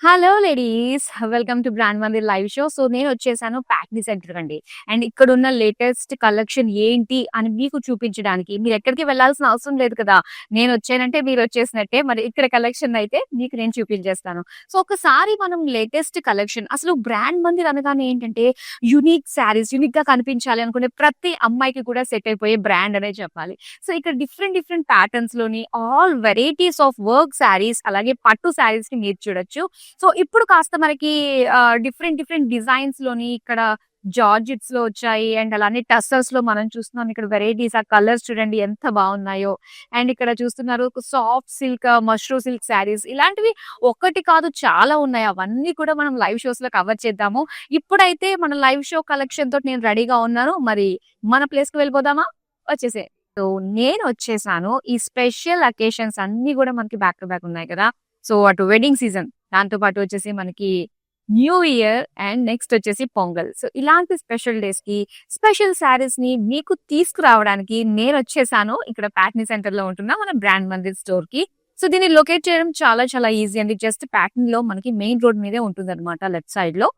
Hello ladies, welcome to brand Mandir live show. So నేను వచ్చేసాను Patny centre అండి. అండ్ ఇక్కడ ఉన్న లేటెస్ట్ కలెక్షన్ ఏంటి అని మీకు చూపించడానికి. మీరు ఎక్కడికి వెళ్ళాల్సిన అవసరం లేదు కదా, నేను వచ్చానంటే మీరు వచ్చేసినట్టే. మరి ఇక్కడ కలెక్షన్ అయితే మీకు నేను చూపించేస్తాను. సో ఒకసారి మనం లేటెస్ట్ కలెక్షన్, అసలు బ్రాండ్ మందిర్ అనగానే ఏంటంటే యునిక్ శారీస్, యునిక్ గా కనిపించాలి అనుకునే ప్రతి అమ్మాయికి కూడా సెట్ అయిపోయే బ్రాండ్ అనే చెప్పాలి. సో ఇక్కడ డిఫరెంట్ డిఫరెంట్ ప్యాటర్న్స్ లోని all varieties of work saris, అలాగే పట్టు శారీస్ ని మీరు చూడొచ్చు. సో ఇప్పుడు కాస్త మనకి డిఫరెంట్ డిఫరెంట్ డిజైన్స్ లోని ఇక్కడ జార్జెట్స్ లో వచ్చాయి. అండ్ అలానే టస్సర్స్ లో మనం చూస్తున్నాం. ఇక్కడ వెరైటీస్, ఆ కలర్స్ చూడండి ఎంత బాగున్నాయో. అండ్ ఇక్కడ చూస్తున్నారు soft silk, mashru silk saris, ఇలాంటివి ఒకటి కాదు చాలా ఉన్నాయి. అవన్నీ కూడా మనం లైవ్ షోస్ లో కవర్ చేద్దాము. ఇప్పుడైతే మన లైవ్ షో కలెక్షన్ తోటి నేను రెడీగా ఉన్నాను. మరి మన ప్లేస్ కి వెళ్ళిపోదామా? వచ్చేసే. సో నేను వచ్చేసాను. ఈ స్పెషల్ అకేషన్స్ అన్ని కూడా మనకి బ్యాక్ టు బ్యాక్ ఉన్నాయి కదా. సో అటు వెడ్డింగ్ సీజన్, దాంతో పాటు వచ్చేసి మనకి న్యూ ఇయర్, అండ్ నెక్స్ట్ వచ్చేసి పొంగల్. సో ఇలాంటి స్పెషల్ డేస్ కి స్పెషల్ శారీస్ ని మీకు తీసుకురావడానికి నేను వచ్చేసాను ఇక్కడ ప్యాట్నీ సెంటర్ లో ఉంటున్నా మన బ్రాండ్ మందిర్ స్టోర్ కి. సో దీన్ని లొకేట్ చేయడం చాలా చాలా ఈజీ అండి. జస్ట్ ప్యాట్నీ లో మనకి మెయిన్ రోడ్ మీదే ఉంటుంది అనమాట, లెఫ్ట్ సైడ్ లో.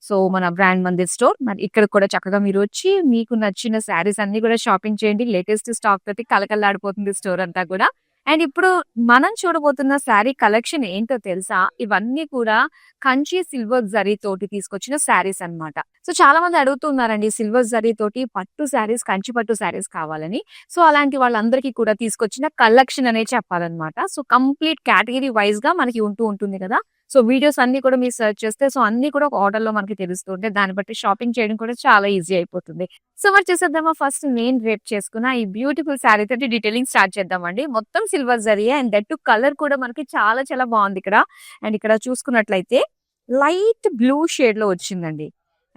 సో మన బ్రాండ్ మందిర్ స్టోర్. మరి ఇక్కడ కూడా చక్కగా మీరు వచ్చి మీకు నచ్చిన శారీస్ అన్ని కూడా షాపింగ్ చేయండి. లేటెస్ట్ స్టాక్ తోటి కలకల్లాడిపోతుంది స్టోర్ అంతా కూడా. అండ్ ఇప్పుడు మనం చూడబోతున్న శారీ కలెక్షన్ ఏంటో తెలుసా? ఇవన్నీ కూడా కంచి సిల్వర్ జరీ తోటి తీసుకొచ్చిన శారీస్ అన్నమాట. సో చాలా మంది అడుగుతున్నారండి, సిల్వర్ జరీ తోటి పట్టు శారీస్, కంచి పట్టు శారీస్ కావాలని. సో అలాంటి వాళ్ళందరికీ కూడా తీసుకొచ్చిన కలెక్షన్ అనే చెప్పాలన్నమాట. సో కంప్లీట్ కేటగిరీ వైజ్ గా మనకి ఉంటుంది కదా. సో వీడియోస్ అన్ని కూడా మీరు సెర్చ్ చేస్తే సో అన్ని కూడా ఒక ఆర్డర్ లో మనకి తెలుస్తుంటే దాన్ని బట్టి షాపింగ్ చేయడం కూడా చాలా ఈజీ అయిపోతుంది. సో మరి చూసేద్దామా? ఫస్ట్ నేను రేప్ చేసుకున్న ఈ బ్యూటిఫుల్ శారీ తోటి డీటెయిలింగ్ స్టార్ట్ చేద్దామండి. మొత్తం silver zari, and that colour కూడా మనకి చాలా చాలా బాగుంది ఇక్కడ. అండ్ ఇక్కడ చూసుకున్నట్లయితే లైట్ బ్లూ షేడ్ లో వచ్చిందండి.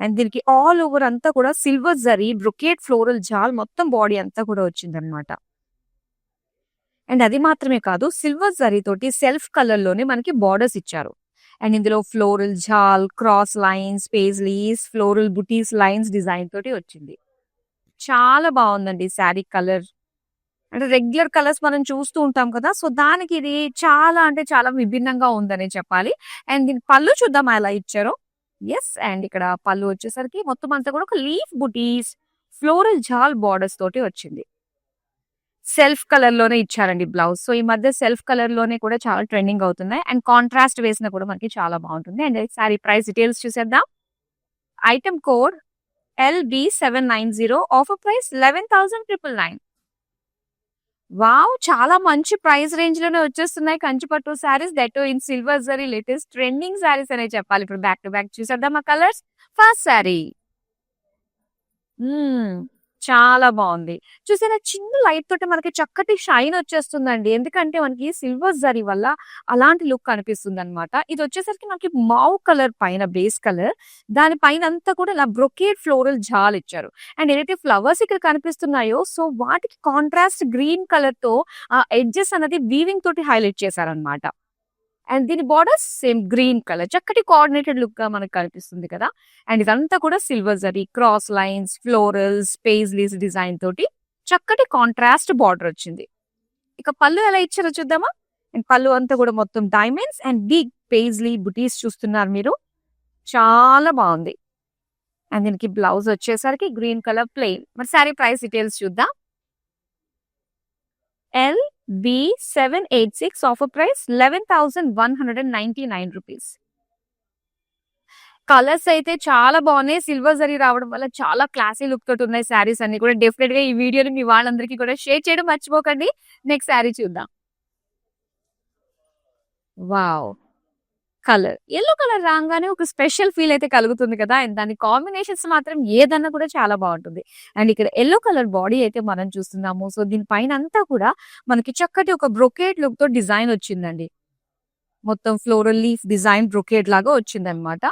అండ్ దీనికి ఆల్ ఓవర్ అంతా కూడా సిల్వర్ జరీ బ్రొకేట్ ఫ్లోరల్ జాల్ మొత్తం బాడీ అంతా కూడా వచ్చింది అనమాట. అండ్ అది మాత్రమే కాదు, సిల్వర్ జరీ తోటి సెల్ఫ్ కలర్ లోనే మనకి బార్డర్స్ ఇచ్చారు. అండ్ ఇందులో floral jaal, cross lines, paisleys, floral butis lines design తోటి వచ్చింది. చాలా బాగుందండి శారీ కలర్. అంటే రెగ్యులర్ కలర్స్ మనం చూస్తూ ఉంటాం కదా, సో దానికి ఇది చాలా అంటే చాలా విభిన్నంగా ఉందనే చెప్పాలి. అండ్ దీని పళ్ళు చూద్దాం ఎలా ఇచ్చారో. ఎస్, అండ్ ఇక్కడ పళ్ళు వచ్చేసరికి మొత్తం అంతా కూడా ఒక లీఫ్ బుటీస్, ఫ్లోరల్ జాల్ బార్డర్స్ తోటి వచ్చింది. సెల్ఫ్ కలర్ లోనే ఇచ్చారండి బ్లౌజ్. సో ఈ మధ్య సెల్ఫ్ కలర్ లోనే కూడా చాలా ట్రెండింగ్ అవుతున్నాయి. అండ్ కాంట్రాస్ట్ వేసిన కూడా మనకి చాలా బాగుంటుంది. అండ్ సారీ ప్రైస్ డీటెయిల్స్ చూసేద్దాం. Item code LB790, offer price 11,999. Wow, చాలా మంచి ప్రైస్ రేంజ్ లోనే వచ్చేస్తున్నాయి కంచిపట్టు saris, that in silver zari, latest trending saris అనే చెప్పాలి. ఇప్పుడు బ్యాక్ టు బ్యాక్ చూసేద్దాం ఆ కలర్స్. ఫస్ట్ శారీ చాలా బాగుంది. చూసారా, చిన్న లైట్ తోటి మనకి చక్కటి షైన్ వచ్చేస్తుందండి. ఎందుకంటే మనకి సిల్వర్ జరీ వల్ల అలాంటి లుక్ కనిపిస్తుంది అనమాట. ఇది వచ్చేసరికి మనకి మావ్ కలర్ పైన బేస్ కలర్, దాని పైన అంతా కూడా ఇలా బ్రొకేట్ ఫ్లోరల్ జాల్ ఇచ్చారు. అండ్ ఏదైతే ఫ్లవర్స్ ఇక్కడ కనిపిస్తున్నాయో సో వాటికి కాంట్రాస్ట్ గ్రీన్ కలర్ తో ఆ ఎడ్జెస్ అనేది వీవింగ్ తోటి హైలైట్ చేశారనమాట. అండ్ దీని బార్డర్స్ సేమ్ గ్రీన్ కలర్, చక్కటి కోఆర్డినేటెడ్ లుక్ గా మనకు కనిపిస్తుంది కదా. అండ్ ఇదంతా కూడా silver zari, cross lines, florals, paisleys design తోటి చక్కటి కాంట్రాస్ట్ బార్డర్ వచ్చింది. ఇక పళ్ళు ఎలా ఇచ్చారో చూద్దామా. అండ్ పళ్ళు అంతా కూడా మొత్తం డైమండ్స్ అండ్ బిగ్ పేజ్లీ బుటీస్ చూస్తున్నారు మీరు. చాలా బాగుంది. అండ్ దీనికి బ్లౌజ్ వచ్చేసరికి గ్రీన్ కలర్ ప్లెయిన్. మరి సారీ ప్రైస్ డీటెయిల్స్ చూద్దాం. LB786, offer price 11,199 rupees. Colours అయితే చాలా బాగున్నాయి. సిల్వర్ జరీ రావడం వల్ల చాలా క్లాసీ లుక్ తోటి ఉన్నాయి శారీస్ అన్ని కూడా. డెఫినెట్ గా ఈ వీడియోని మీ వాళ్ళందరికీ కూడా షేర్ చేయడం మర్చిపోకండి. నెక్స్ట్ శారీ చూద్దాం. వావ్, కలర్ ఎల్లో కలర్ రాగానే ఒక స్పెషల్ ఫీల్ అయితే కలుగుతుంది కదా. అండ్ దాని కాంబినేషన్స్ మాత్రం ఏదన్నా కూడా చాలా బాగుంటుంది. అండ్ ఇక్కడ ఎల్లో కలర్ బాడీ అయితే మనం చూస్తున్నాము. సో దీనిపైన అంతా కూడా మనకి చక్కటి ఒక బ్రొకేట్ లుక్ తో డిజైన్ వచ్చిందండి. మొత్తం ఫ్లోరల్ లీఫ్ డిజైన్ బ్రొకేట్ లాగా వచ్చింది అనమాట.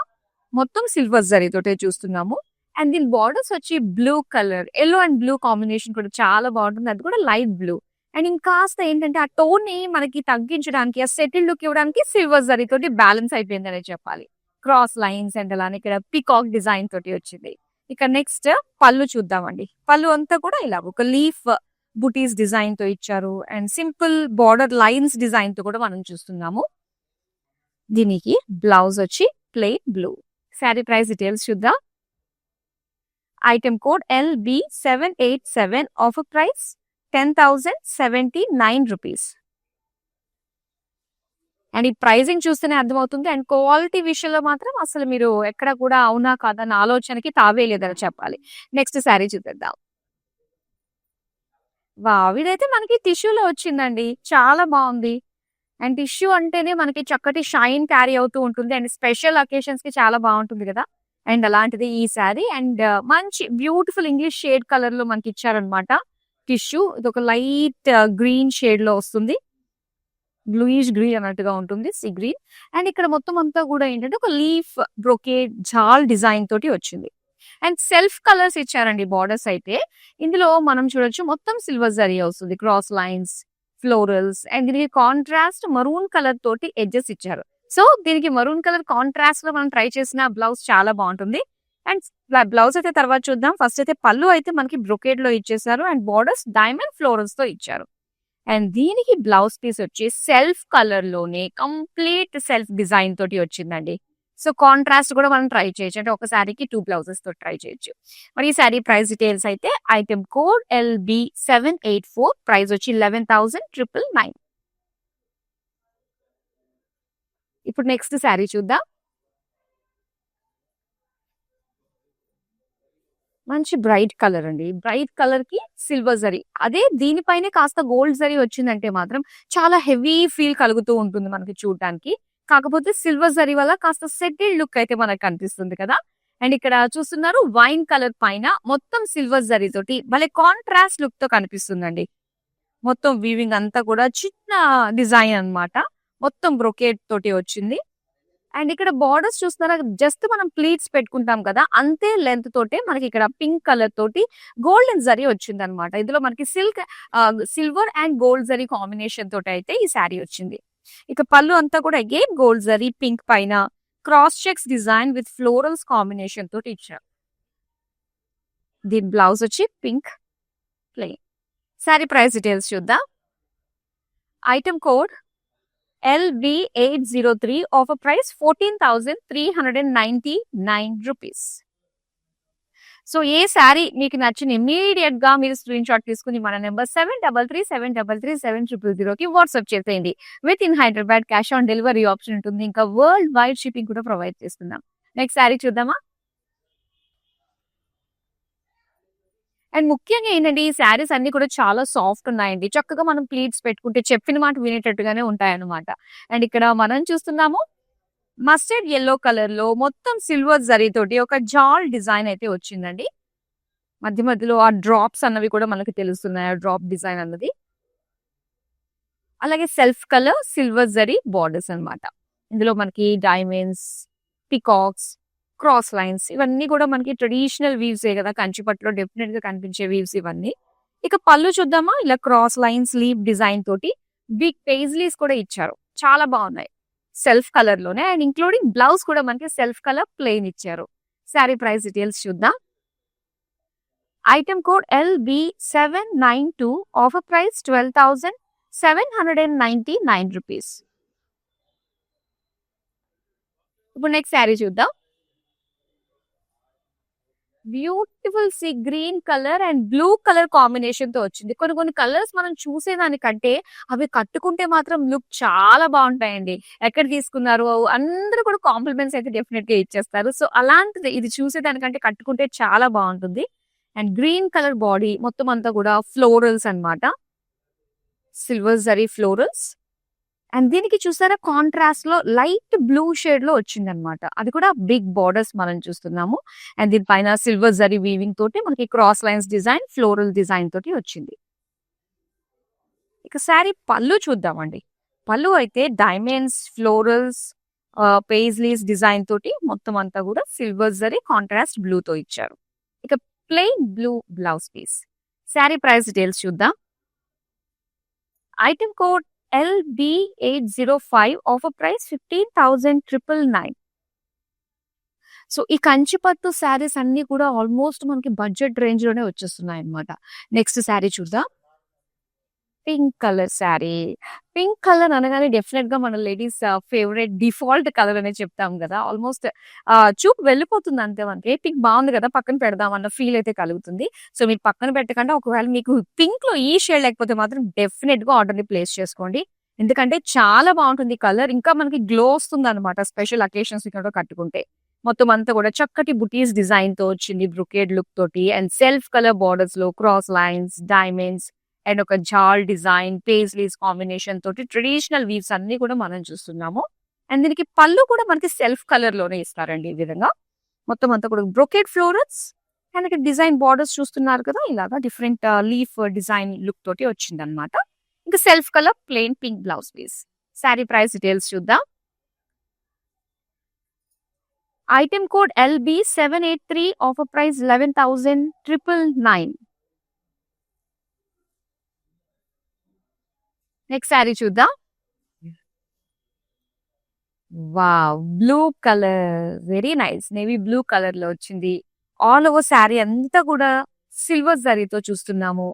మొత్తం సిల్వర్ జరీ తోటే చూస్తున్నాము. అండ్ దీని బార్డర్స్ వచ్చి blue colour, yellow and blue combination కూడా చాలా బాగుంటుంది. అది కూడా లైట్ బ్లూ. అండ్ ఇంకాస్త ఏంటంటే ఆ టోన్ ని మనకి తగ్గించడానికి, ఆ సెటిల్ లుక్ ఇవ్వడానికి సిల్వర్ జరీ తోటి బ్యాలెన్స్ అయిపోయిందనే చెప్పాలి. క్రాస్ లైన్స్ అండ్ అలానే ఇక్కడ పికాక్ డిజైన్ తోటి వచ్చింది. ఇక నెక్స్ట్ పళ్ళు చూద్దామండి. పళ్ళు అంతా కూడా ఇలా ఒక లీఫ్ బుటీస్ డిజైన్ తో ఇచ్చారు. And simple border lines design తో కూడా మనం చూస్తున్నాము. దీనికి బ్లౌజ్ వచ్చి plain blue. Sari price details చూద్దాం. Item code LB787, offer price 10,079 rupees. And ఈ ప్రైజింగ్ చూస్తేనే అర్థమవుతుంది. అండ్ క్వాలిటీ విషయంలో మాత్రం అసలు మీరు ఎక్కడ కూడా అవునా కాదా అన్న ఆలోచనకి తావేలేదని చెప్పాలి. నెక్స్ట్ శారీ చూద్దాం. వావ్! ఇదైతే మనకి టిష్యూలో వచ్చిందండి. చాలా బాగుంది. అండ్ టిష్యూ అంటేనే మనకి చక్కటి షైన్ క్యారీ అవుతూ ఉంటుంది. అండ్ స్పెషల్ అకేషన్స్ కి చాలా బాగుంటుంది కదా. అండ్ అలాంటిది ఈ శారీ. అండ్ మంచి బ్యూటిఫుల్ ఇంగ్లీష్ షేడ్ కలర్ లో మనకి ఇచ్చారనమాట. టిష్యూ ఇది ఒక లైట్ గ్రీన్ షేడ్ లో వస్తుంది. బ్లూయిష్ గ్రీన్ అన్నట్టుగా ఉంటుంది, సీ గ్రీన్. అండ్ ఇక్కడ మొత్తం అంతా కూడా ఏంటంటే ఒక లీఫ్ బ్రొకేడ్ జాల్ డిజైన్ తోటి వచ్చింది. అండ్ సెల్ఫ్ కలర్స్ ఇచ్చారండి బార్డర్స్ అయితే. ఇందులో మనం చూడొచ్చు మొత్తం సిల్వర్ జరీ వస్తుంది, క్రాస్ లైన్స్, ఫ్లోరల్స్. అండ్ దీనికి కాంట్రాస్ట్ మరూన్ కలర్ తోటి ఎడ్జెస్ ఇచ్చారు. సో దీనికి మరూన్ కలర్ కాంట్రాస్ట్ లో మనం ట్రై చేసిన బ్లౌజ్ చాలా బాగుంటుంది. అండ్ బ్లౌజ్ అయితే తర్వాత చూద్దాం. ఫస్ట్ అయితే పళ్ళు అయితే మనకి బ్రొకేడ్ లో ఇచ్చేసారు. అండ్ బార్డర్స్ డైమండ్ ఫ్లోరల్స్ తో ఇచ్చారు. అండ్ దీనికి బ్లౌజ్ పీస్ వచ్చి సెల్ఫ్ కలర్ లోనే కంప్లీట్ సెల్ఫ్ డిజైన్ తోటి వచ్చిందండి. సో కాంట్రాస్ట్ కూడా మనం ట్రై చేయొచ్చు. అంటే ఒక శారీకి 2 బ్లౌజెస్ తో ట్రై చేయొచ్చు. మరి ఈ శారీ ప్రైస్ డీటెయిల్స్ అయితే ఐటెం కోడ్ LB784, ప్రైస్ వచ్చి 11,999. ఇప్పుడు నెక్స్ట్ శారీ చూద్దాం. మంచి బ్రైట్ కలర్ అండి. బ్రైట్ కలర్ కి సిల్వర్ జరీ. అదే దీనిపైనే కాస్త గోల్డ్ జరీ వచ్చిందంటే మాత్రం చాలా హెవీ ఫీల్ కలుగుతూ ఉంటుంది మనకి చూడటానికి. కాకపోతే సిల్వర్ జరీ వల్ల కాస్త సెటిల్డ్ లుక్ అయితే మనకు కనిపిస్తుంది కదా. అండ్ ఇక్కడ చూస్తున్నారు వైన్ కలర్ పైన మొత్తం సిల్వర్ జరీ తోటి భలే కాంట్రాస్ట్ లుక్ తో కనిపిస్తుందండి. మొత్తం వీవింగ్ అంతా కూడా చిన్న డిజైన్ అన్నమాట. మొత్తం బ్రొకేట్ తోటి వచ్చింది. అండ్ ఇక్కడ బార్డర్స్ చూస్తున్నారా, జస్ట్ మనం ప్లీట్స్ పెట్టుకుంటాం కదా అంతే లెంత్ తోటే మనకి ఇక్కడ పింక్ కలర్ తోటి గోల్డెన్ జరీ వచ్చింది అనమాట. ఇందులో మనకి silver and gold zari combination తోటి అయితే ఈ శారీ వచ్చింది. ఇక పళ్ళు అంతా కూడా అగైన్ గోల్డ్ జరీ పింక్ పైన cross checks design with florals combination తోటి ఇచ్చారు. దీని బ్లౌజ్ వచ్చి pink plain. Sari price details చూద్దాం. Item code LB803, offer price 14,399 rupees. So ఏ శారీ మీకు నచ్చిన ఇమీడియట్ గా మీరు స్క్రీన్ షాట్ తీసుకుని మన నెంబర్ 7337337000కి వాట్సాప్ చేసేయండి. With in Hyderabad cash on delivery option ఉంటుంది. ఇంకా వరల్డ్ వైడ్ షిప్పింగ్ కూడా ప్రొవైడ్ చేస్తున్నాం. నెక్స్ట్ శారీ చూద్దామా. అండ్ ముఖ్యంగా ఏంటంటే ఈ శారీస్ అన్ని కూడా చాలా సాఫ్ట్ ఉన్నాయండి. చక్కగా మనం ప్లీట్స్ పెట్టుకుంటే చెప్పిన మాట వినేటట్టుగానే ఉంటాయన్నమాట. అండ్ ఇక్కడ మనం చూస్తున్నాము మస్టర్డ్ yellow కలర్ లో మొత్తం సిల్వర్ జరీ తోటి ఒక జాల్ డిజైన్ అయితే వచ్చిందండి. మధ్య మధ్యలో ఆ డ్రాప్స్ అన్నవి కూడా మనకు తెలుస్తున్నాయి. ఆ డ్రాప్ డిజైన్ అన్నది. అలాగే self colour silver zari borders అన్నమాట. ఇందులో మనకి డైమండ్స్, పికాక్స్, క్రాస్ లైన్స్ ఇవన్నీ కూడా మనకి ట్రెడిషనల్ వీవ్సే కదా. కంచిపట్టులో డెఫినెట్ గా కనిపించే వీవ్స్ ఇవన్నీ. ఇక పళ్ళు చూద్దామా. ఇలా క్రాస్ లైన్స్ లీవ్ డిజైన్ తోటి బిగ్ పేజ్లీస్ కూడా ఇచ్చారు. చాలా బాగున్నాయి. సెల్ఫ్ కలర్ లోనే. అండ్ ఇంక్లూడింగ్ బ్లౌజ్ కూడా మనకి సెల్ఫ్ కలర్ ప్లెయిన్ ఇచ్చారు. శారీ ప్రైస్ డీటెయిల్స్ చూద్దాం. Item code LB792, offer price 12,799 rupees. ఇప్పుడు నెక్స్ట్ శారీ చూద్దాం. Beautiful sea green colour and blue colour combination తో వచ్చింది. కొన్ని కొన్ని కలర్స్ మనం చూసేదానికంటే అవి కట్టుకుంటే మాత్రం లుక్ చాలా బాగుంటాయండి. ఎక్కడ తీసుకున్నారు అందరూ కూడా కాంప్లిమెంట్స్ అయితే డెఫినెట్ గా ఇచ్చేస్తారు. సో అలాంటిది ఇది చూసేదానికంటే కట్టుకుంటే చాలా బాగుంటుంది. అండ్ గ్రీన్ కలర్ బాడీ మొత్తం అంతా కూడా ఫ్లోరల్స్ అన్నమాట. Silver zari florals. అండ్ దీనికి చూసారా కాంట్రాస్ట్ లో లైట్ బ్లూ షేడ్ లో వచ్చింది అనమాట. అది కూడా బిగ్ బార్డర్స్ మనం చూస్తున్నాము. అండ్ దీనిపైన సిల్వర్ జరీ వీవింగ్ తోటి మనకి cross lines design, floral design తోటి వచ్చింది. ఇక శారీ పళ్ళు చూద్దామండి. పళ్ళు అయితే డైమండ్స్, ఫ్లోరల్స్, పేజ్లీస్ డిజైన్ తోటి మొత్తం అంతా కూడా సిల్వర్ జరీ కాంట్రాస్ట్ బ్లూ తో ఇచ్చారు. ఇక plain blue blouse piece. Sari price details చూద్దాం. Item code LB805, offer price 15,999. So ఈ కంచిపట్టు శారీస్ అన్ని కూడా ఆల్మోస్ట్ మనకి బడ్జెట్ రేంజ్ లోనే వచ్చేస్తున్నాయి అనమాట. నెక్స్ట్ శారీ చూద్దాం. Pink colour sari. Pink colour అనగానే డెఫినిట్‌గా మన లేడీస్ ఫేవరెట్ డిఫాల్ట్ కలర్ అనే చెప్తాం గదా! ఆల్‌మోస్ట్ చూపు వెళ్ళిపోతుంది అంతే మనకి. పింక్ బావుంది గదా! పక్కన పెడదాం అన్న ఫీల్ అయితే కలుగుతుంది. సో, మీరు పక్కన పెట్టకుండా ఒకవేళ మీకు పింక్‌లో ఈ షేడ్ లేకపోతే మాత్రం డెఫినిట్‌గా ఆర్డర్‌ని ప్లేస్ చేసుకోండి. ఎందుకంటే చాలా బావుంటుంది కలర్. ఇంకా మనకి గ్లో వస్తుందన్నమాట స్పెషల్ అకేషన్స్‌కి కూడా కట్టుకుంటే. మొత్తం అంతా కూడా చక్కటి బుటీస్ డిజైన్‌తో వచ్చింది. బ్రొకేడ్ లుక్ తోటి అండ్ సెల్ఫ్ కలర్ బోర్డర్స్‌లో క్రాస్ లైన్స్, డైమండ్స్ అండ్ ఒక జాల్ డిజైన్, పేస్లీస్ కాంబినేషన్ తోటి ట్రెడిషనల్ వీవ్స్ అన్నీ కూడా మనం చూస్తున్నాము. అండ్ దీనికి పళ్ళు కూడా మనకి సెల్ఫ్ కలర్‌లోనే ఇస్తారండి ఈ విధంగా. మొత్తం అంతా కూడా బ్రొకేడ్ ఫ్లోరల్స్ అండ్ ఇక్కడ డిజైన్ బోర్డర్స్ చూస్తున్నారు కదా! ఇలాగా డిఫరెంట్ లీఫ్ డిజైన్ లుక్ తోటి వచ్చిందన్నమాట. ఇంకా self colour plain pink blouse piece. Sari price details చూద్దాం. Item code LB783 offer price 11,999. Next sari చూద్దాం. Wow! Blue colour very nice. Navy blue కలర్‌లో వచ్చింది. ఆల్ ఓవర్ సారీ అంతా కూడా సిల్వర్ జరీతో చూస్తున్నాము.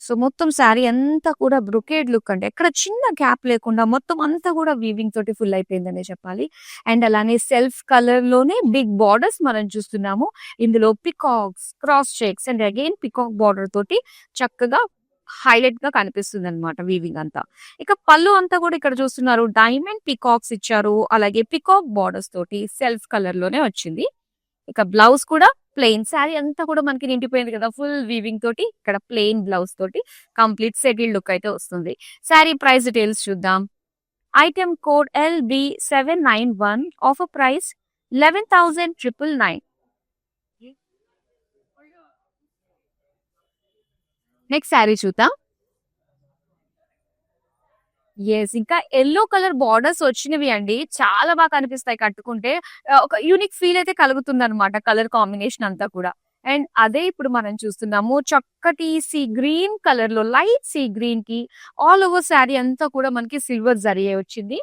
సో, మొత్తం సారీ అంతా కూడా బ్రొకేడ్ లుక్ అండి. ఎక్కడ చిన్న గ్యాప్ లేకుండా మొత్తం అంతా కూడా వీవింగ్ తోటి ఫుల్ అయిపోయిందనే చెప్పాలి. అండ్ అలానే సెల్ఫ్ కలర్‌లోనే బిగ్ బోర్డర్స్ మనం చూస్తున్నాము. ఇందులో peacocks, cross checks and again peacock border తోటి చక్కగా హైలైట్‌గా కనిపిస్తుందన్నమాట వీవింగ్ అంతా. ఇక పళ్ళు అంతా కూడా ఇక్కడ చూస్తున్నారు డైమండ్ పికాక్స్ ఇచ్చారు. అలాగే పికాక్ బోర్డర్స్ తోటి సెల్ఫ్ కలర్‌లోనే వచ్చింది. ఇక బ్లౌజ్ కూడా ప్లెయిన్ శారీ అంతా కూడా మనకి నిండిపోయింది కదా! ఫుల్ వీవింగ్ తోటి ఇక్కడ ప్లెయిన్ బ్లౌజ్ తోటి కంప్లీట్ సెటిల్డ్ లుక్ అయితే వస్తుంది. శారీ ప్రైస్ డీటెయిల్స్ చూద్దాం. Item code LB791 offer price 11,999. Next sari చూద్దాం. యెస్. ఇంకా యెల్లో కలర్ బోర్డర్స్ వచ్చినవి అండి. చాలా బాగా కనిపిస్తాయి కట్టుకుంటే. ఒక యూనిక్ ఫీల్ అయితే కలుగుతుందన్నమాట కలర్ కాంబినేషన్ అంతా కూడా. అండ్ అదే ఇప్పుడు మనం చూస్తున్నాము చక్కటి సీ గ్రీన్ కలర్‌లో లైట్ సీ గ్రీన్‌కి ఆల్ ఓవర్ శారీ అంతా కూడా మనకి సిల్వర్ జరీ వచ్చింది.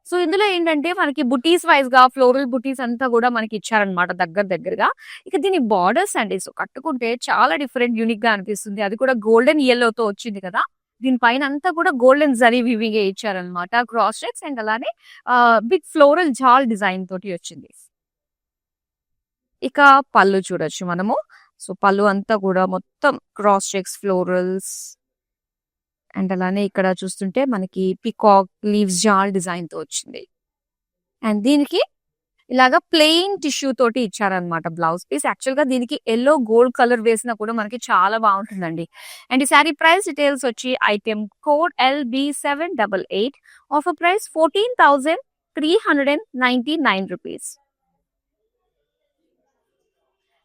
సో, ఇందులో ఏంటంటే మనకి బుటీస్ వైస్‌గా ఫ్లోరల్ బుటీస్ అంతా కూడా మనకి ఇచ్చారన్నమాట దగ్గరగా. ఇక దీని బోర్డర్స్ అండి. సో, కట్టుకుంటే చాలా డిఫరెంట్ యూనిక్‌గా అనిపిస్తుంది. అది కూడా గోల్డెన్ యెల్లోతో వచ్చింది కదా! దీని పైన అంతా కూడా గోల్డెన్ జరీ వీవింగే ఇచ్చారన్నమాట. క్రాస్ చెక్స్ అండ్ అలానే బిగ్ ఫ్లోరల్ జాల్ డిజైన్ తోటి వచ్చింది. ఇక పళ్ళు చూడొచ్చు మనము. సో, పళ్ళు అంతా కూడా మొత్తం క్రాస్ చెక్స్, ఫ్లోరల్స్ అండ్ అలానే ఇక్కడ చూస్తుంటే మనకి పికాక్ లీవ్స్ జాల్ డిజైన్‌తో వచ్చింది. అండ్ దీనికి ఇలాగా ప్లెయిన్ టిష్యూ తోటి ఇచ్చారన్నమాట బ్లౌజ్ పీస్. యాక్చువల్‌గా దీనికి యెల్లో గోల్డ్ కలర్ వేసినా కూడా మనకి చాలా బావుంటుందండి. అండ్ ఈ సారీ ప్రైస్ డీటెయిల్స్ వచ్చి item code LB788 offer price 14,399 rupees.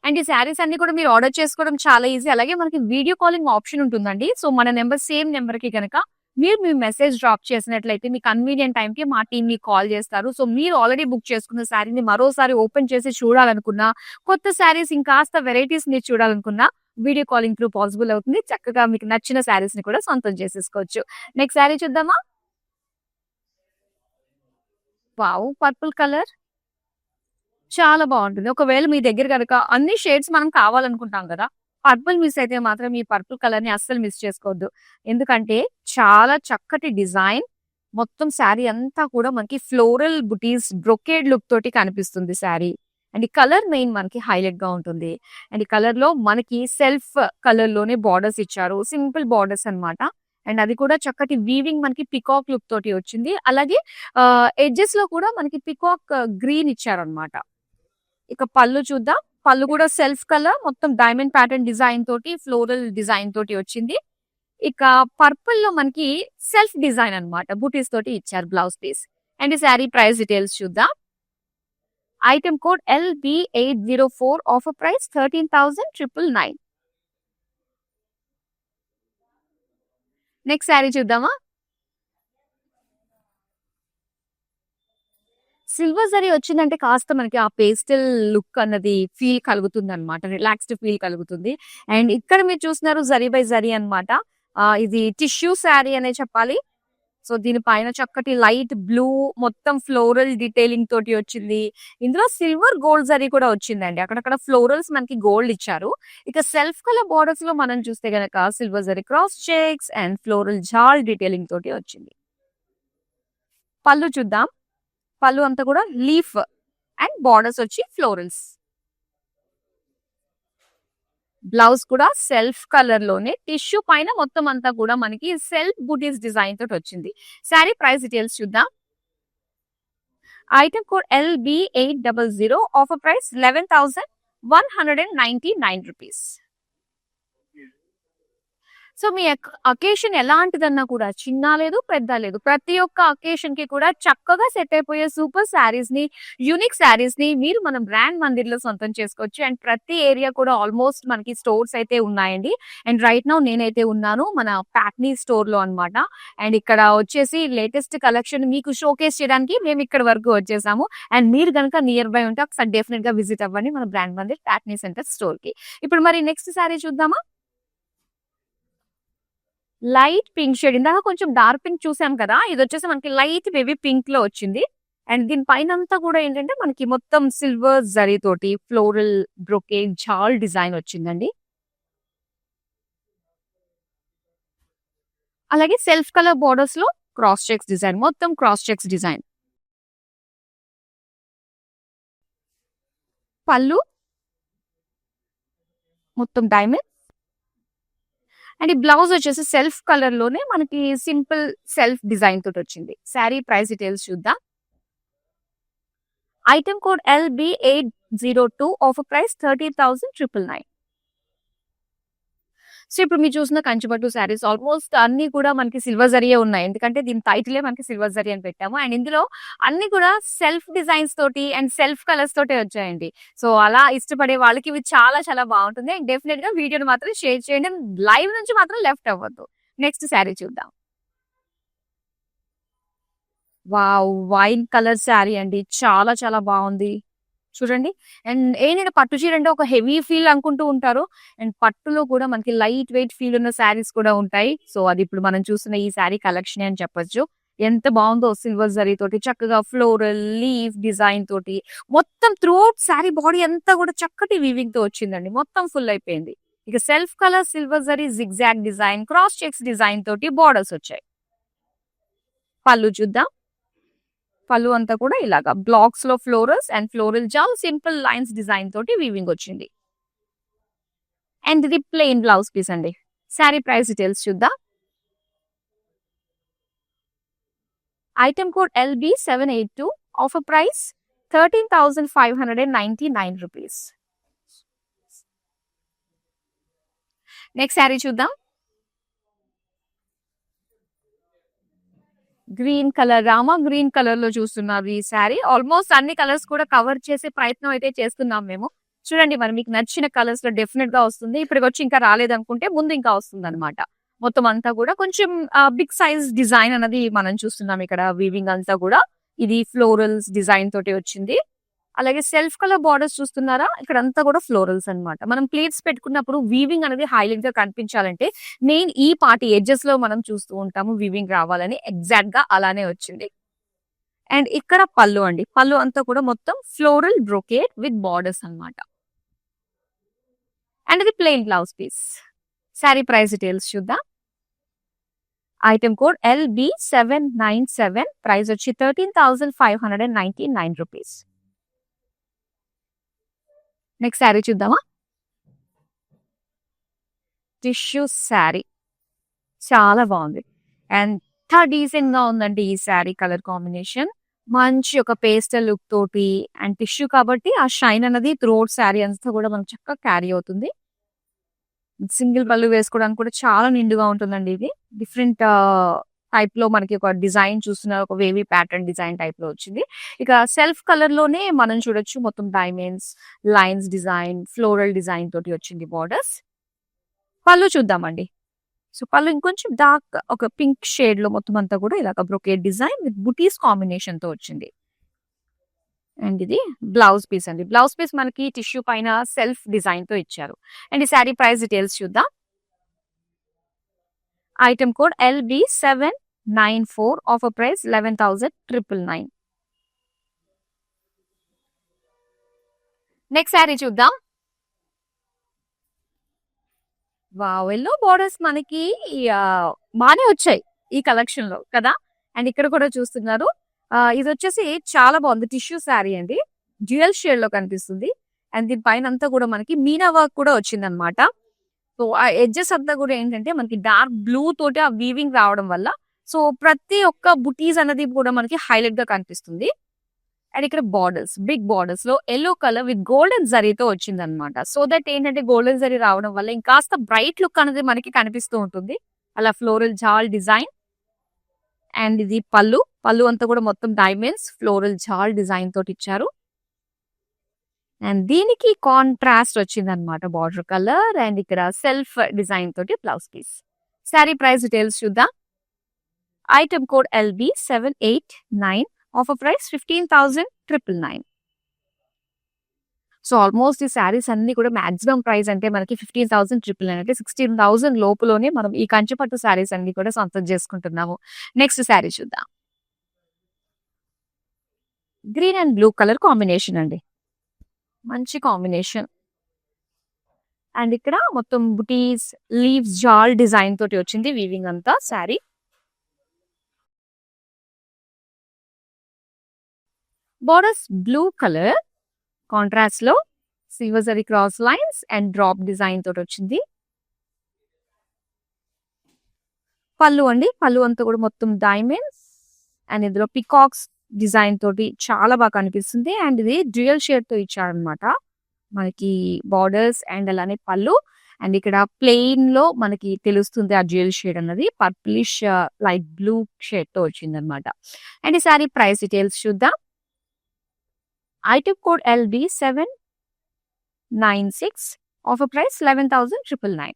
And ఈ శారీస్ అన్ని కూడా మీరు ఆర్డర్ చేసుకోవడం చాలా ఈజీ. అలాగే మనకి వీడియో కాలింగ్ ఆప్షన్ ఉంటుందండి. సో, మన నంబర్ సేమ్ నంబర్‌కి గనక మీరు మీ మెసేజ్ డ్రాప్ చేసినట్లయితే మీ కన్వీనియంట్ టైమ్‌కి మా టీమ్ మీకు కాల్ చేస్తారు. సో, మీరు ఆల్రెడీ బుక్ చేసుకున్న శారీని మరోసారి ఓపెన్ చేసి చూడాలనుకున్నా, కొత్త శారీస్ ఇంకాస్త వెరైటీస్ మీరు చూడాలనుకున్నా వీడియో కాలింగ్ త్రూ పాసిబుల్ అవుతుంది. చక్కగా మీకు నచ్చిన శారీస్‌ని కూడా సొంతం చేసేసుకోవచ్చు. నెక్స్ట్ శారీ చూద్దామా? వావ్! పర్పుల్ కలర్ చాలా బావుంటుంది. ఒకవేళ మీ దగ్గర గనక అన్ని షేడ్స్ మనం కావాలనుకుంటాం గదా! పర్పుల్ మిస్ అయితే మాత్రం ఈ పర్పుల్ కలర్‌ని అస్సలు మిస్ చేసుకోవద్దు. ఎందుకంటే చాలా చక్కటి డిజైన్. మొత్తం శారీ అంతా కూడా మనకి ఫ్లోరల్ బుటీస్ బ్రొకేడ్ లుక్ తోటి కనిపిస్తుంది శారీ. అండ్ ఈ కలర్ మెయిన్ మనకి హైలైట్‌గా ఉంటుంది. అండ్ ఈ కలర్‌లో మనకి సెల్ఫ్ కలర్‌లోనే బోర్డర్స్ ఇచ్చారు. సింపుల్ బోర్డర్స్ అన్నమాట. అండ్ అది కూడా చక్కటి వీవింగ్ మనకి పికాక్ లుక్ తోటి వచ్చింది. అలాగే ఎడ్జెస్‌లో కూడా మనకి పికాక్ గ్రీన్ ఇచ్చారన్నమాట. ఇక పళ్ళు చూద్దాం. పళ్ళు కూడా సెల్ఫ్ కలర్ మొత్తం డైమండ్ ప్యాటర్న్ డిజైన్ తోటి, ఫ్లోరల్ డిజైన్ తోటి వచ్చింది. ఇక పర్పుల్‌లో మనకి సెల్ఫ్ డిజైన్ అన్నమాట. బూటీస్ తోటి ఇచ్చారు బ్లౌజ్ పీస్. అండ్ ఈ సారీ ప్రైస్ డీటెయిల్స్ చూద్దాం. Item code LB804 offer price 13,999. Next sorry చూద్దామా? సిల్వర్ జరీ వచ్చిందంటే కాస్త మనకి ఆ పేస్టల్ లుక్ అన్నది ఫీల్ కలుగుతుందన్నమాట. రిలాక్స్డ్ ఫీల్ కలుగుతుంది. అండ్ ఇక్కడ మీరు చూస్తున్నారు జరీ బై జరీ అన్నమాట. ఇది టిష్యూ శారీ అనే చెప్పాలి. సో దీనిపైన చక్కటి లైట్ బ్లూ మొత్తం ఫ్లోరల్ డీటెయిలింగ్ తోటి వచ్చింది. ఇందులో సిల్వర్ గోల్డ్ జరీ కూడా వచ్చిందండి. అక్కడక్కడ ఫ్లోరల్స్ మనకి గోల్డ్ ఇచ్చారు. ఇక సెల్ఫ్ కలర్ బోర్డర్స్ లో మనం చూస్తే గనక silver zari cross checks and floral jaal detailing తోటి వచ్చింది. పళ్ళు చూద్దాం. పళ్ళు అంతా కూడా లీఫ్ అండ్ బార్డర్స్ వచ్చి ఫ్లోరల్స్. బ్లౌజ్ కూడా సెల్ఫ్ కలర్ లోనే టిష్యూ పైన మొత్తం అంతా కూడా మనకి సెల్ఫ్ బూటీస్ డిజైన్ తోటి వచ్చింది. శారీ ప్రైస్ డీటెయిల్స్ చూద్దాం. Item code LB800, offer price 11,199 rupees. So మీ అకేషన్ ఎలాంటిదన్నా కూడా చిన్న లేదు పెద్ద లేదు, ప్రతి ఒక్క అకేషన్ కి కూడా చక్కగా సెట్ అయిపోయే సూపర్ శారీస్ ని, యూనిక్ శారీస్ ని మీరు మన బ్రాండ్ మందిర్ లో సొంతం చేసుకోవచ్చు. అండ్ ప్రతి ఏరియా కూడా ఆల్మోస్ట్ మనకి స్టోర్స్ అయితే ఉన్నాయండి. అండ్ రైట్ నౌ నేనైతే ఉన్నాను మన ప్యాట్నీ స్టోర్ లో అన్నమాట. అండ్ ఇక్కడ వచ్చేసి లేటెస్ట్ కలెక్షన్ మీకు షోకేస్ చేయడానికి మేము ఇక్కడ వరకు వచ్చేసాము. అండ్ మీరు కనుక నియర్ బై ఉంటే ఒకసారి డెఫినెట్ గా విజిట్ అవ్వండి మన brand Mandir Patny centre store కి. ఇప్పుడు మరి నెక్స్ట్ శారీ చూద్దామా. లైట్ పింక్ షేడ్, ఇందాక కొంచెం డార్క్ పింక్ చూసాం కదా, ఇది వచ్చేసి మనకి లైట్ బేబీ పింక్ లో వచ్చింది. అండ్ దీని పైన అంతా కూడా ఏంటంటే మనకి మొత్తం సిల్వర్ జరీ తోటి ఫ్లోరల్ బ్రొకేడ్ జాల్ డిజైన్ వచ్చిందండి. అలాగే సెల్ఫ్ కలర్ బోర్డర్స్ లో క్రాస్ చెక్స్ డిజైన్, మొత్తం క్రాస్ చెక్స్ డిజైన్. పళ్ళు మొత్తం డైమండ్. అండ్ ఈ బ్లౌజ్ వచ్చేసి సెల్ఫ్ కలర్ లోనే మనకి సింపుల్ సెల్ఫ్ డిజైన్ తోటి వచ్చింది. శారీ ప్రైస్ డీటెయిల్స్ చూద్దాం. Item code LB802, offer price 30,999. So ఇప్పుడు మీరు చూసిన కంచిపట్టు శారీస్ ఆల్మోస్ట్ అన్ని కూడా మనకి సిల్వర్ జరీయే ఉన్నాయి. ఎందుకంటే దీని టైటిలే మనకి సిల్వర్ జరీ అని పెట్టాము. అండ్ ఇందులో అన్ని కూడా సెల్ఫ్ డిజైన్స్ తోటి అండ్ సెల్ఫ్ కలర్స్ తోటే వచ్చాయండి. సో అలా ఇష్టపడే వాళ్ళకి ఇవి చాలా చాలా బాగుంటుంది. అండ్ డెఫినెట్ గా వీడియోని మాత్రం షేర్ చేయండి. లైవ్ నుంచి మాత్రం లెఫ్ట్ అవ్వద్దు. నెక్స్ట్ శారీ చూద్దాం. వావ్, వైన్ కలర్ శారీ అండి, చాలా చాలా బాగుంది. చూడండి. అండ్ ఏంటంటే పట్టు చీర అంటే ఒక హెవీ ఫీల్ అనుకుంటూ ఉంటారు. అండ్ పట్టులో కూడా మనకి లైట్ వెయిట్ ఫీల్ ఉన్న శారీస్ కూడా ఉంటాయి. సో అది ఇప్పుడు మనం చూస్తున్న ఈ శారీ కలెక్షన్ అని చెప్పొచ్చు. ఎంత బాగుందో సిల్వర్ జరీ తోటి చక్కగా ఫ్లోరల్ లీఫ్ డిజైన్ తోటి మొత్తం త్రూఅవుట్ శారీ బాడీ అంతా కూడా చక్కటి వీవింగ్ తో వచ్చిందండి. మొత్తం ఫుల్ అయిపోయింది. ఇక self colour silver zari zigzag design cross checks design తోటి బార్డర్స్ వచ్చాయి. పళ్ళు చూద్దాం. పళ్ళు అంతా కూడా ఇలాగా బ్లాక్స్ లో florals and floral jaal simple lines design తోటి వీవింగ్ వచ్చింది. అండ్ ఇది ప్లెయిన్ బ్లౌజ్ పీస్ అండి. శారీ ప్రైస్ డీటెయిల్స్ చూద్దాం. Item code LB782, offer price 13,599 rupees. Next sari చూద్దాం. Green colour, Rama green colour లో చూస్తున్నారు ఈ శారీ. ఆల్మోస్ట్ అన్ని కలర్స్ కూడా కవర్ చేసే ప్రయత్నం అయితే చేస్తున్నాం మేము. చూడండి మరి మీకు నచ్చిన కలర్స్ లో డెఫినెట్ గా వస్తుంది. ఇప్పటికి వచ్చి ఇంకా రాలేదనుకుంటే ముందు ఇంకా వస్తుంది అనమాట. మొత్తం అంతా కూడా కొంచెం బిగ్ సైజ్ డిజైన్ అనేది మనం చూస్తున్నాం ఇక్కడ. వీవింగ్ అంతా కూడా ఇది ఫ్లోరల్స్ డిజైన్ తోటి వచ్చింది. అలాగే సెల్ఫ్ కలర్ బార్డర్స్ చూస్తున్నారా, ఇక్కడ అంతా కూడా ఫ్లోరల్స్ అన్నమాట. మనం ప్లేట్స్ పెట్టుకున్నప్పుడు వీవింగ్ అనేది హైలైట్ గా కనిపించాలంటే మెయిన్ ఈ పార్టీ ఎడ్జెస్ లో మనం చూస్తూ ఉంటాము వీవింగ్ రావాలని. ఎగ్జాక్ట్ గా అలానే వచ్చింది. అండ్ ఇక్కడ పళ్ళు అండి, పళ్ళు అంతా కూడా మొత్తం ఫ్లోరల్ బ్రోకేడ్ విత్ బార్డర్స్ అన్నమాట. అండ్ ఇది plain blouse piece. Sari price details చూద్దాం. ఐటమ్ కోడ్ LB797, ప్రైస్ వచ్చి 13,599 రూపీస్. నెక్స్ట్ శారీ చూద్దామా. టిష్యూ శారీ చాలా బాగుంది అండ్ డీసెంట్ గా ఉందండి ఈ శారీ కలర్ కాంబినేషన్. మంచి ఒక పేస్టల్ లుక్ తోటి అండ్ టిష్యూ కాబట్టి ఆ షైన్ అనేది త్రూఅవుట్ శారీ అంతా కూడా మనకు చక్కగా క్యారీ అవుతుంది. సింగిల్ పళ్ళు వేసుకోవడానికి కూడా చాలా నిండుగా ఉంటుందండి. ఇది డిఫరెంట్ టైప్ లో మనకి ఒక డిజైన్ చూస్తున్నారు, ఒక వేవీ ప్యాటర్న్ డిజైన్ టైప్ లో వచ్చింది. ఇక సెల్ఫ్ కలర్ లోనే మనం చూడొచ్చు మొత్తం diamonds lines design floral design తోటి వచ్చింది బార్డర్స్. పళ్ళు చూద్దామండి. సో పళ్ళు ఇంకొంచెం డార్క్ ఒక పింక్ షేడ్ లో మొత్తం అంతా కూడా ఇలాగ brocade design with buttis combination తో వచ్చింది. అండ్ ఇది బ్లౌజ్ పీస్ అండి. బ్లౌజ్ పీస్ మనకి టిష్యూ పైన సెల్ఫ్ డిజైన్ తో ఇచ్చారు. అండ్ ఈ శారీ ప్రైస్ డీటెయిల్స్ చూద్దాం. Item code LB7 94 offer price 11,999. Next sari చూద్దాం. వావ్! యెల్లో బోర్డర్స్ మనకి బానే వచ్చాయి ఈ కలెక్షన్ లో కదా. అండ్ ఇక్కడ కూడా చూస్తున్నారు. ఇది వచ్చేసి చాలా బాగుంది. టిష్యూ శారీ అండి. డ్యూయల్ షేడ్ లో కనిపిస్తుంది. అండ్ దీని పైన అంతా కూడా మనకి మీనా వర్క్ కూడా వచ్చింది అనమాట. సో ఆ ఎడ్జెస్ అంతా కూడా ఏంటంటే మనకి డార్క్ బ్లూ తోటి ఆ వీవింగ్ రావడం వల్ల సో ప్రతి ఒక్క బుటీస్ అనేది కూడా మనకి హైలైట్ గా కనిపిస్తుంది. అండ్ ఇక్కడ బార్డర్స్, బిగ్ బార్డర్స్ లో ఎల్లో కలర్ విత్ గోల్డెన్ జరీతో వచ్చింది అనమాట. సో దట్ ఏంటంటే గోల్డెన్ జరీ రావడం వల్ల ఇంకాస్త బ్రైట్ లుక్ అనేది మనకి కనిపిస్తూ ఉంటుంది. అలా ఫ్లోరల్ జాల్ డిజైన్. అండ్ ఇది పళ్ళు. పళ్ళు అంతా కూడా మొత్తం డైమండ్స్ ఫ్లోరల్ జాల్ డిజైన్ తోటి ఇచ్చారు. అండ్ దీనికి కాంట్రాస్ట్ వచ్చింది అనమాట బార్డర్ కలర్. అండ్ ఇక్కడ సెల్ఫ్ డిజైన్ తోటి blouse piece. Sari price details చూద్దాం. Item code LB789. Offer price 15,999. So almost ఈ శారీస్ అన్ని కూడా మాక్సిమం ప్రైస్ అంటే మనకి 15,999 అంటే 16,000 లోపులోనే మనం ఈ కంచిపట్టు శారీస్ అన్ని కూడా సొంతం చేసుకుంటున్నాము. నెక్స్ట్ శారీ చూద్దాం. Green and blue colour combination అండి. మంచి కాంబినేషన్. అండ్ ఇక్కడ మొత్తం బుటీస్ లీవ్స్ జాల్ డిజైన్ తోటి వచ్చింది వీవింగ్ అంతా sari. Borders blue colour contrast లో silver zari cross lines and drop design తోటి వచ్చింది. పళ్ళు అండి. పళ్ళు అంతా కూడా మొత్తం డైమండ్స్ అండ్ ఇందులో పికాక్స్ డిజైన్ తోటి చాలా బాగా కనిపిస్తుంది. అండ్ ఇది డ్యూయల్ షేడ్ తో ఇచ్చారనమాట మనకి బార్డర్స్ అండ్ అలానే పళ్ళు. అండ్ ఇక్కడ ప్లెయిన్ లో మనకి తెలుస్తుంది ఆ డ్యూయల్ షేడ్ అన్నది పర్పులిష్ లైట్ బ్లూ షేడ్ తో వచ్చింది అనమాట. అండ్ ఈ సారీ ప్రైస్ డీటెయిల్స్ చూద్దాం. Item code LB796. Offer price 11,999.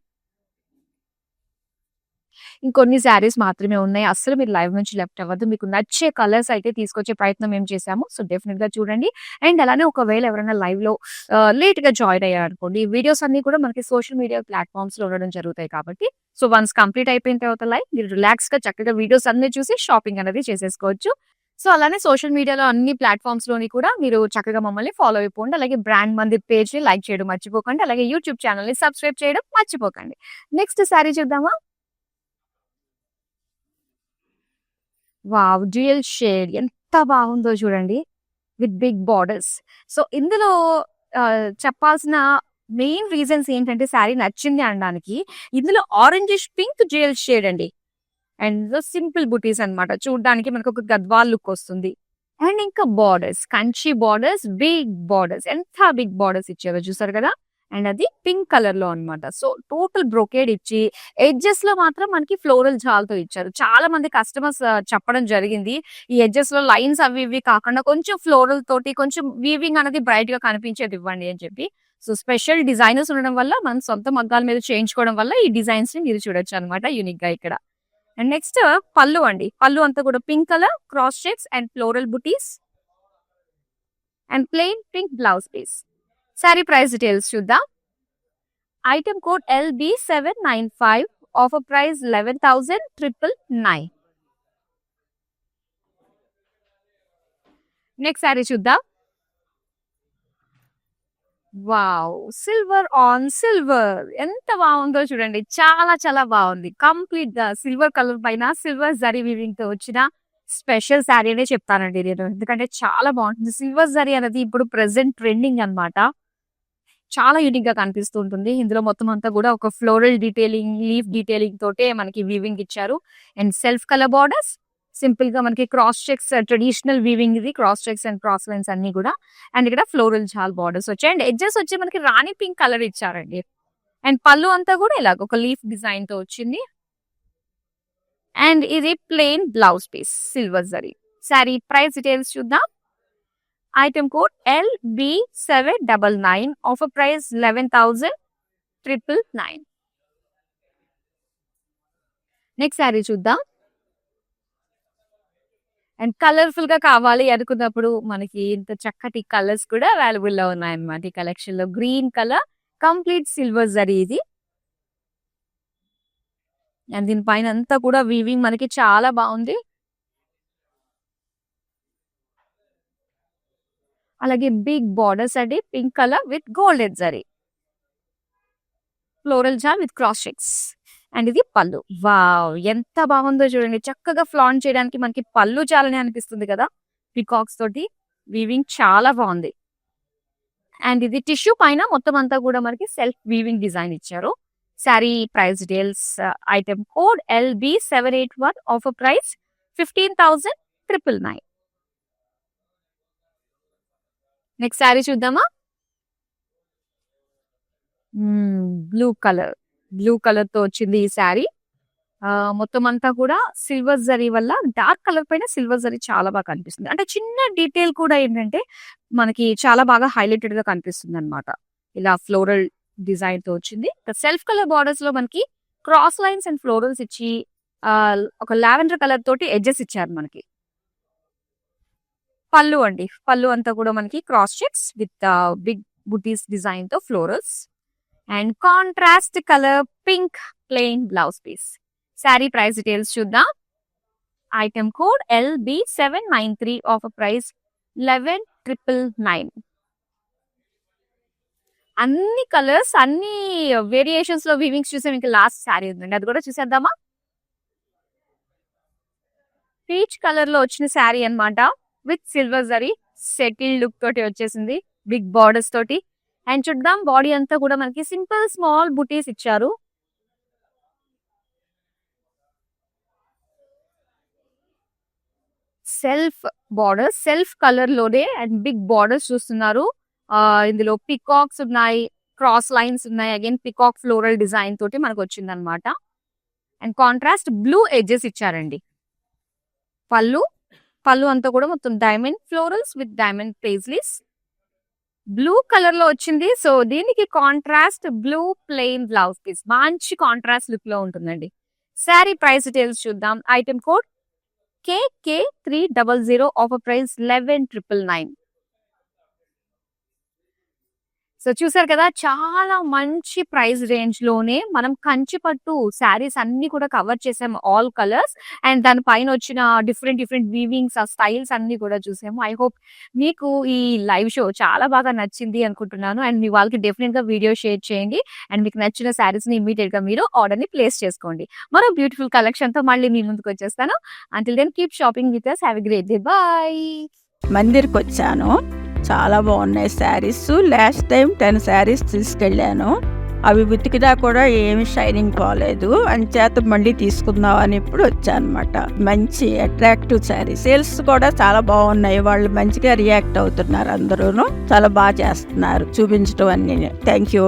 ఇంకొన్ని శారీస్ మాత్రమే ఉన్నాయి. అస్సలు మీరు లైవ్ నుంచి లెఫ్ట్ అవ్వద్దు. మీకు నచ్చే కలర్స్ అయితే తీసుకొచ్చే ప్రయత్నం మేము చేశాము. సో డెఫినెట్ గా చూడండి. అండ్ అలానే ఒకవేళ ఎవరైనా లైవ్ లో లేట్ గా జాయిన్ అయ్యారనుకోండి, వీడియోస్ అన్ని కూడా మనకి సోషల్ మీడియా ప్లాట్ఫామ్స్ లో ఉండడం జరుగుతాయి కాబట్టి సో వన్స్ కంప్లీట్ అయిపోయిన తర్వాత లైవ్ మీరు రిలాక్స్ గా చక్కగా వీడియోస్ అన్ని చూసి షాపింగ్ అనేది చేసేసుకోవచ్చు. సో అలానే సోషల్ మీడియాలో అన్ని ప్లాట్ఫామ్స్ లోని కూడా మీరు చక్కగా మమ్మల్ని ఫాలో అయిపోండి. అలాగే బ్రాండ్ మందిర్ పేజ్ ని లైక్ చేయడం మర్చిపోకండి. అలాగే యూట్యూబ్ ఛానల్ ని సబ్స్క్రైబ్ చేయడం మర్చిపోకండి. నెక్స్ట్ శారీ చూద్దామా. వావ్! డ్యూయల్ షేడ్ ఎంత బాగుందో చూడండి విత్ బిగ్ బార్డర్స్. సో ఇందులో చెప్పాల్సిన మెయిన్ రీజన్స్ ఏంటంటే శారీ నచ్చింది అనడానికి ఇందులో ఆరెంజిష్ పింక్ డ్యూయల్ షేడ్ అండి. అండ్ సింపుల్ బుటీస్ అన్నమాట. చూడడానికి మనకు ఒక గద్వాల్ లుక్ వస్తుంది. అండ్ ఇంకా borders Kanchi borders big borders ఎంత బిగ్ బార్డర్స్ ఇచ్చారో చూసారు కదా. అండ్ అది పింక్ కలర్ లో అన్నమాట. సో టోటల్ బ్రొకేడ్ ఇచ్చి ఎడ్జెస్ లో మాత్రం మనకి ఫ్లోరల్ జాల్తో ఇచ్చారు. చాలా మంది కస్టమర్స్ చెప్పడం జరిగింది ఈ ఎడ్జెస్ లో లైన్స్ అవి ఇవి కాకుండా కొంచెం ఫ్లోరల్ తోటి కొంచెం వీవింగ్ అనేది బ్రైట్ గా కనిపించేది ఇవ్వండి అని చెప్పి. సో స్పెషల్ డిజైనర్స్ ఉండడం వల్ల మనం సొంత మగ్గాల మీద చేయించుకోవడం వల్ల ఈ డిజైన్స్ ని మీరు చూడొచ్చు అనమాట యూనిక్ గా ఇక్కడ. అండ్ నెక్స్ట్ పళ్ళు అండి. పళ్ళు అంతా కూడా pink colour cross checks and floral butis and plain pink blouse piece. Sari price details చూద్దాం. Item code LB795. Offer price 11,999. Next sari చూద్దాం. వావ్! సిల్వర్ ఆన్ సిల్వర్ ఎంత బాగుందో చూడండి. చాలా చాలా బాగుంది. కంప్లీట్ గా సిల్వర్ కలర్ పైన సిల్వర్ జరీ వీవింగ్ తో వచ్చిన స్పెషల్ శారీ అనే చెప్తానండి నేను. ఎందుకంటే చాలా బాగుంటుంది. సిల్వర్ జరీ అనేది ఇప్పుడు ప్రెసెంట్ ట్రెండింగ్ అన్నమాట. చాలా యూనిక్ గా కనిపిస్తూ ఉంటుంది. ఇందులో మొత్తం అంతా కూడా ఒక ఫ్లోరల్ డీటెయిలింగ్ లీఫ్ డీటెయిలింగ్ తోటే మనకి వీవింగ్ ఇచ్చారు. And self colour borders simple గా మనకి క్రాస్ చెక్స్ ట్రెడిషనల్ వీవింగ్ ఇది cross checks and cross lines అన్ని కూడా. అండ్ ఇక్కడ ఫ్లోరల్ జాల్ బార్డర్స్ వచ్చాయి. అండ్ ఎడ్జెస్ వచ్చి మనకి రాణి పింక్ కలర్ ఇచ్చారండి. అండ్ పళ్ళు అంతా కూడా ఇలాగ ఒక లీఫ్ డిజైన్ తో వచ్చింది. అండ్ ఇది plain blouse piece silver zari. Sari price details చూద్దాం. Item code LB799. Offer price 11,999. Next sari చూద్దాం. అండ్ కలర్ఫుల్ గా కావాలి అనుకున్నప్పుడు మనకి ఇంత చక్కటి కలర్స్ కూడా అవైలబుల్ లో ఉన్నాయన్నమాట ఈ కలెక్షన్ లో. Green colour complete silver zari ఇది. అండ్ దీనిపైన అంతా కూడా వీవింగ్ మనకి చాలా బాగుంది. అలాగే బిగ్ బార్డర్స్ అండి, pink colour with golden zari, floral జార్ విత్ క్రాస్ చెక్స్. అండ్ ఇది పళ్ళు. వావ్, ఎంత బాగుందో చూడండి. చక్కగా ఫ్లాంట్ చేయడానికి మనకి పళ్ళు చాలని అనిపిస్తుంది కదా. పికాక్స్ తోటి వీవింగ్ చాలా బాగుంది. అండ్ ఇది టిష్యూ పైన మొత్తం అంతా కూడా మనకి సెల్ఫ్ వీవింగ్ డిజైన్ ఇచ్చారు. Sari price details, item code LB781, offer price 15,999. Next sari చూద్దామా. బ్లూ కలర్ తో వచ్చింది ఈ శారీ. మొత్తం అంతా కూడా సిల్వర్ జరీ వల్ల డార్క్ కలర్ పైన సిల్వర్ జరీ చాలా బాగా కనిపిస్తుంది. అంటే చిన్న డీటెయిల్ కూడా ఏంటంటే మనకి చాలా బాగా హైలైటెడ్ గా కనిపిస్తుంది అనమాట. ఇలా ఫ్లోరల్ డిజైన్ తో వచ్చింది. సెల్ఫ్ కలర్ బార్డర్స్ లో మనకి క్రాస్ లైన్స్ అండ్ ఫ్లోరల్స్ ఇచ్చి ఒక లావెండర్ కలర్ తోటి ఎడ్జెస్ ఇచ్చారు మనకి. పళ్ళు అండి, పళ్ళు అంతా కూడా మనకి cross checks with big butis design తో florals and contrast colour pink plain blouse piece. Sari price details చూద్దాం. Item code LB793, offer price 11,999. అన్ని కలర్స్, అన్ని వేరియేషన్స్ లో వీవింగ్స్ చూసాం. ఇంకా లాస్ట్ శారీ ఉందండి, అది కూడా చూసేద్దామా. పీచ్ కలర్ లో వచ్చిన శారీ అన్నమాట, with silver zari settle look తోటి వచ్చేసింది, బిగ్ బార్డర్స్ తోటి. అండ్ చూద్దాం, బాడీ అంతా కూడా మనకి సింపుల్ స్మాల్ బుటీస్ ఇచ్చారు. సెల్ఫ్ కలర్ లోనే అండ్ బిగ్ బార్డర్స్ చూస్తున్నారు. ఇందులో పికాక్స్ ఉన్నాయి, క్రాస్ లైన్స్ ఉన్నాయి, అగైన్ పికాక్ ఫ్లోరల్ డిజైన్ తోటి మనకు వచ్చింది అనమాట. అండ్ కాంట్రాస్ట్ బ్లూ ఎడ్జెస్ ఇచ్చారండి. పళ్ళు అంతా కూడా మొత్తం diamond florals with diamond paisleys, blue colour లో వచ్చింది. సో దీనికి contrast blue plain blouse piece, మంచి కాంట్రాస్ట్ లుక్ లో ఉంటుందండి. శారీ ప్రైస్ డీటెయిల్స్ చూద్దాం. Item code KK300, offer price 11,999. So చూసారు కదా, చాలా మంచి ప్రైస్ రేంజ్ లోనే మనం కంచి పట్టు శారీస్ అన్ని కూడా కవర్ చేసాము, ఆల్ కలర్స్. అండ్ దాని పైన వచ్చిన డిఫరెంట్ వీవింగ్స్, ఆ స్టైల్స్ అన్ని కూడా చూసాము. ఐ హోప్ మీకు ఈ లైవ్ షో చాలా బాగా నచ్చింది అనుకుంటున్నాను. అండ్ మీ వాళ్ళకి డెఫినెట్ గా వీడియో షేర్ చేయండి. అండ్ మీకు నచ్చిన శారీస్ ని ఇమీడియట్ గా మీరు ఆర్డర్ ని ప్లేస్ చేసుకోండి. మరో బ్యూటిఫుల్ కలెక్షన్ తో మళ్ళీ మీ ముందుకు వచ్చేస్తాను. Until then keep shopping with us. Have a great day. Bye. మందిర్కి వచ్చాను, చాలా బాగున్నాయి శారీస్. లాస్ట్ టైం 10 శారీస్ తీసుకెళ్ళాను, అవి ఉతికినా కూడా ఏమి షైనింగ్ పోలేదు. అంచేత మళ్ళీ తీసుకుందాం అని ఇప్పుడు వచ్చాను అనమాట. మంచి అట్రాక్టివ్ శారీ, సేల్స్ కూడా చాలా బాగున్నాయి. వాళ్ళు మంచిగా రియాక్ట్ అవుతున్నారు, అందరూ చాలా బాగా చేస్తున్నారు చూపించడం అన్ని. Thank you.